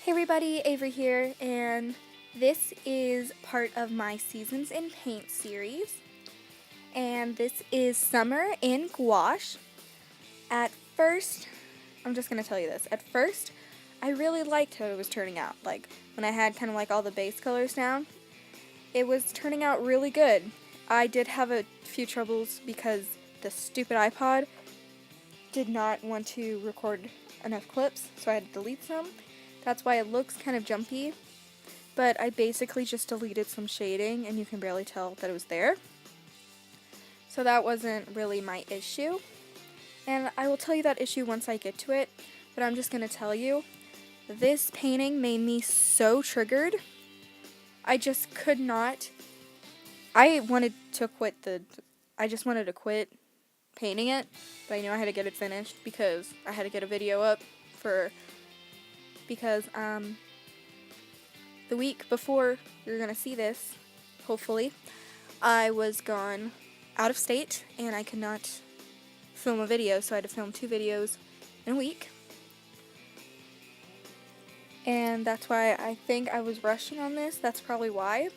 Hey everybody, Avery here, and this is part of my Seasons in Paint series. And this is Summer in Gouache. At first, I'm just going to tell you this. At first, I really liked how it was turning out. Like, when I had kind of like all the base colors down, it was turning out really good. I did have a few troubles because the stupid iPod did not want to record enough clips, so I had to delete some. That's why it looks kind of jumpy, but I basically just deleted some shading and you can barely tell that it was there. So that wasn't really my issue. And I will tell you that issue once I get to it, but I'm just going to tell you, this painting made me so triggered. I just could not. I just wanted to quit painting it, but I knew I had to get it finished because I had to get a video up because the week before you're gonna see this, hopefully, I was gone out of state and I could not film a video, so I had to film 2 videos in a week. And that's why I think I was rushing on this. That's probably why.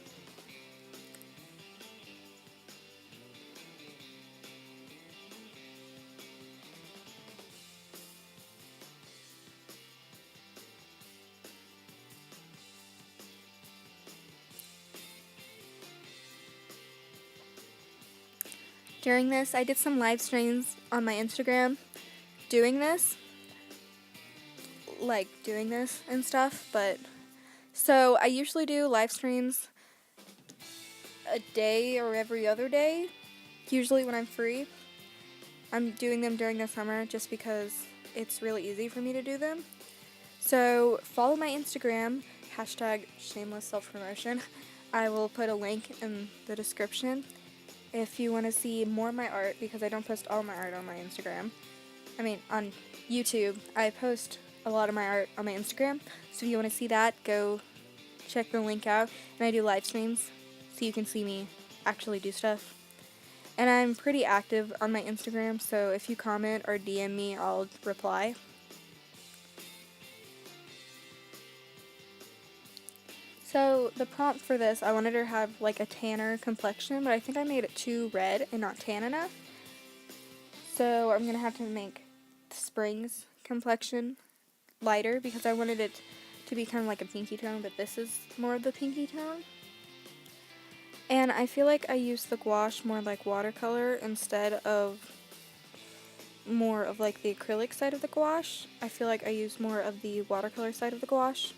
During this, I did some live streams on my Instagram doing this and stuff, but so I usually do live streams a day or every other day, usually when I'm free. I'm doing them during the summer just because it's really easy for me to do them. So follow my Instagram, #shameless self-promotion. I will put a link in the description if you want to see more of my art, because I don't post all my art on my Instagram. On YouTube. I post a lot of my art on my Instagram, so if you want to see that, go check the link out. And I do live streams, so you can see me actually do stuff. And I'm pretty active on my Instagram, so if you comment or DM me, I'll reply. So the prompt for this, I wanted her to have like a tanner complexion, but I think I made it too red and not tan enough. So I'm going to have to make Spring's complexion lighter because I wanted it to be kind of like a pinky tone, but this is more of the pinky tone. And I feel like I used the gouache more like watercolor instead of more of like the acrylic side of the gouache. I feel like I used more of the watercolor side of the gouache.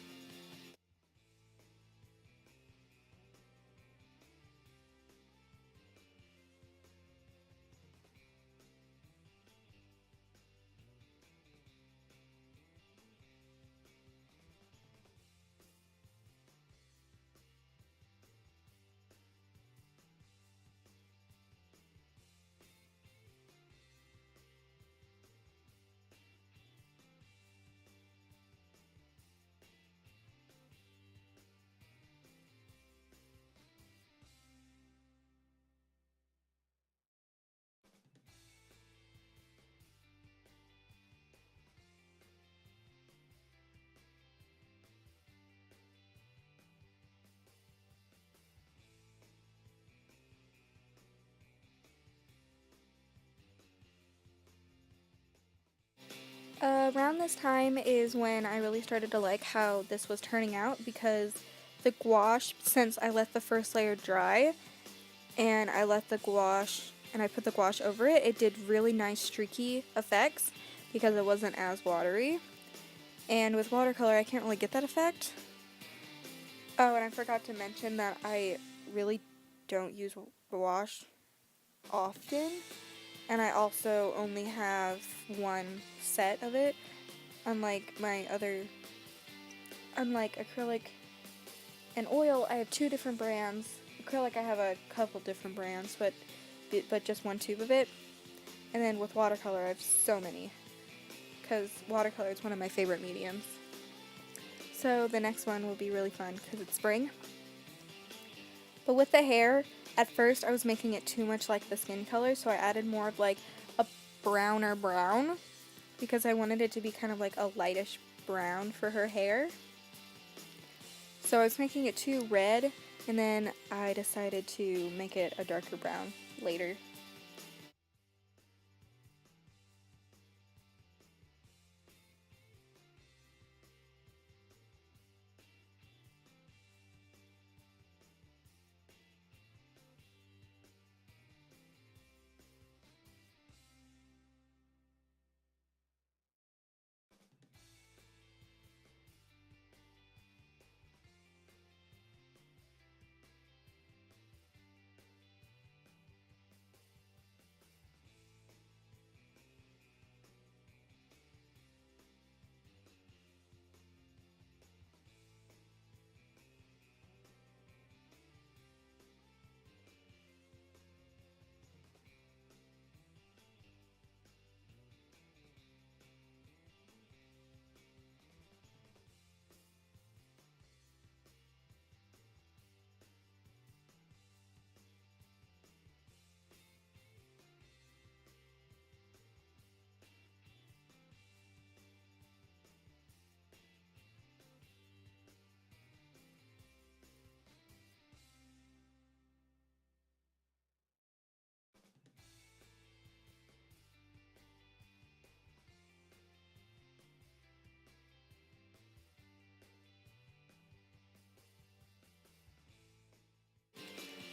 Around this time is when I really started to like how this was turning out, because the gouache, since I let the first layer dry and I put the gouache over it, it did really nice streaky effects because it wasn't as watery. And with watercolor, I can't really get that effect. Oh, and I forgot to mention that I really don't use gouache often. And I also only have one set of it, unlike acrylic and oil. I have 2 different brands. Acrylic, I have a couple different brands, but just one tube of it. And then with watercolor, I have so many, because watercolor is one of my favorite mediums. So the next one will be really fun because it's spring. But with the hair, at first I was making it too much like the skin color, so I added more of like a browner brown because I wanted it to be kind of like a lightish brown for her hair. So I was making it too red, and then I decided to make it a darker brown later.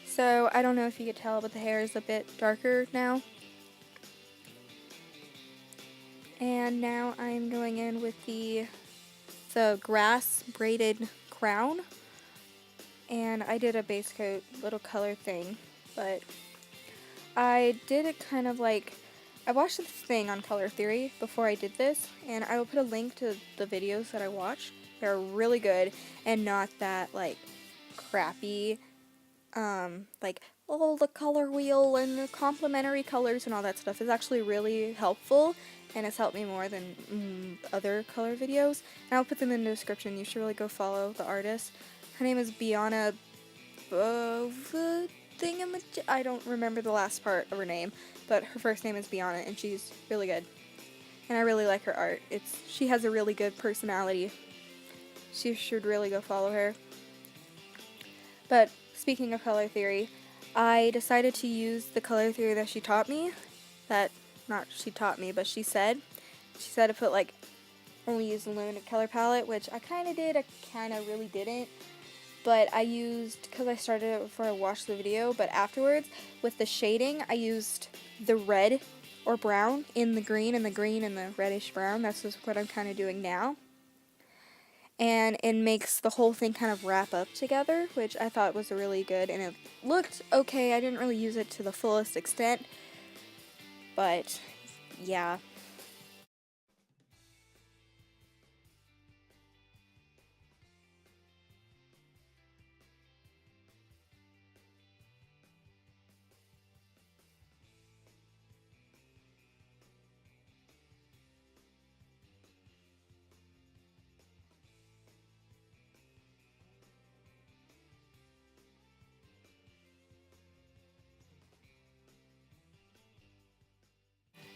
So I don't know if you could tell, but the hair is a bit darker now. And now I'm going in with the grass braided crown. And I did a base coat little color thing, but I did it kind of like, I watched this thing on Color Theory before I did this, and I will put a link to the videos that I watched. They're really good and not that like crappy, like, oh, the color wheel and the complementary colors and all that stuff is actually really helpful, and it's helped me more than other color videos. And I'll put them in the description. You should really go follow the artist. Her name is Biana I don't remember the last part of her name, but her first name is Biana, and she's really good. And I really like her art. She has a really good personality. So you should really go follow her. But speaking of color theory, I decided to use the color theory that she taught me. Not she taught me, but she said to put like only use the limited color palette, which I kind of did, I kind of really didn't. But I used, because I started it before I watched the video, but afterwards, with the shading, I used the red or brown in the green and the reddish brown. That's just what I'm kind of doing now. And it makes the whole thing kind of wrap up together, which I thought was really good, and it looked okay. I didn't really use it to the fullest extent, but yeah.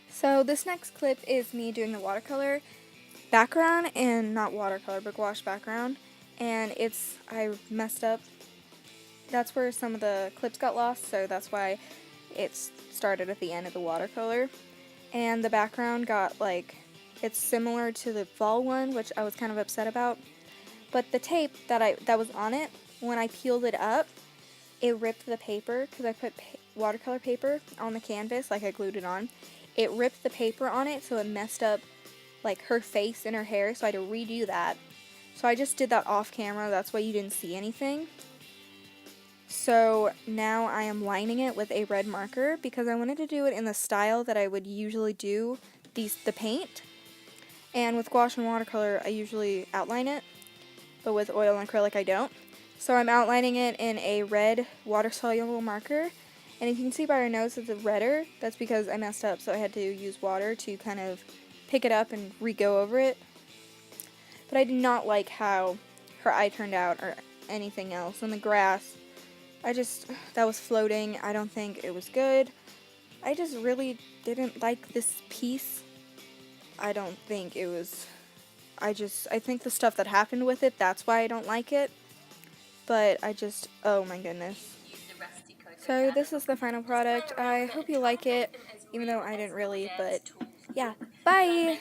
So this next clip is me doing the watercolor background, and not watercolor, but gouache background, and I messed up. That's where some of the clips got lost, so that's why it started at the end of the watercolor. And the background got like, it's similar to the fall one, which I was kind of upset about. But the tape that was on it, when I peeled it up, it ripped the paper, because I put watercolor paper on the canvas, like I glued it on. It ripped the paper on it, so it messed up like her face and her hair, so I had to redo that. So I just did that off camera, that's why you didn't see anything. So now I am lining it with a red marker, because I wanted to do it in the style that I would usually do the paint. And with gouache and watercolor, I usually outline it, but with oil and acrylic, I don't. So I'm outlining it in a red water-soluble marker. And if you can see by her nose, it's redder. That's because I messed up, so I had to use water to kind of pick it up and re-go over it. But I did not like how her eye turned out or anything else. And the grass, that was floating. I don't think it was good. I just really didn't like this piece. I don't think it was, I think the stuff that happened with it, that's why I don't like it. but I just, oh my goodness. So this is the final product. I hope you like it, even though I didn't really, but yeah. Bye!